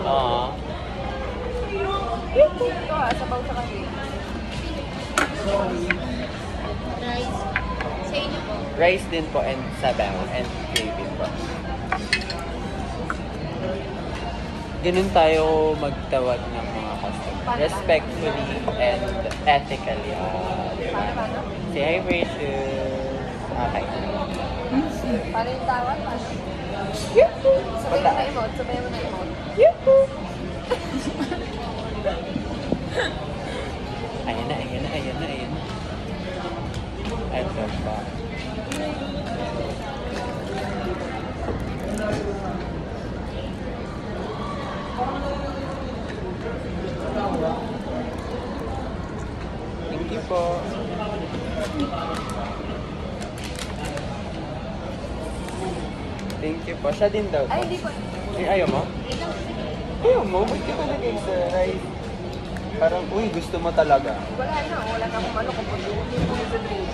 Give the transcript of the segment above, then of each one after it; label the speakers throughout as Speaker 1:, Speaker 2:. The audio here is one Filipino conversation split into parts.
Speaker 1: Oo.
Speaker 2: Ito sabaw sa kasi.
Speaker 3: Rice. Sa inyo po.
Speaker 1: Rice din po and sabaw and gravy po. Ganun tayo magtawag ng mga customer. Respectfully and ethically.
Speaker 2: Paano?
Speaker 1: Say hi, Precious. Okay.
Speaker 2: Paano yung tawad? Paano? Sabay mo na emote.
Speaker 1: Ayan na. Ito pa. Thank you po. Thank you po. Siya din daw po.
Speaker 2: Ay, hindi po.
Speaker 1: Ayaw mo? Ayaw mo? Ba't ka talaga sa rice? Parang, uy, gusto mo talaga.
Speaker 2: Wala na akong ano kung hindi mo sa drink.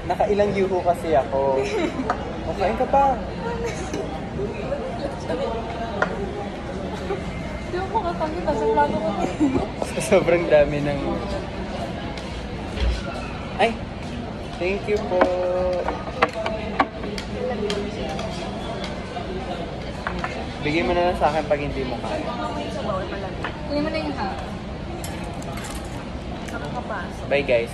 Speaker 1: Nakailang yuho kasi ako. Makain ka pa.
Speaker 2: Hindi mo makatanggi na sa plato ko.
Speaker 1: Sobrang dami ng... Ay! Thank you po. Bigay mo na lang sa akin pag hindi mo kaya.
Speaker 2: Kunin mo na yung ha. Nakakapasok.
Speaker 1: Bye guys.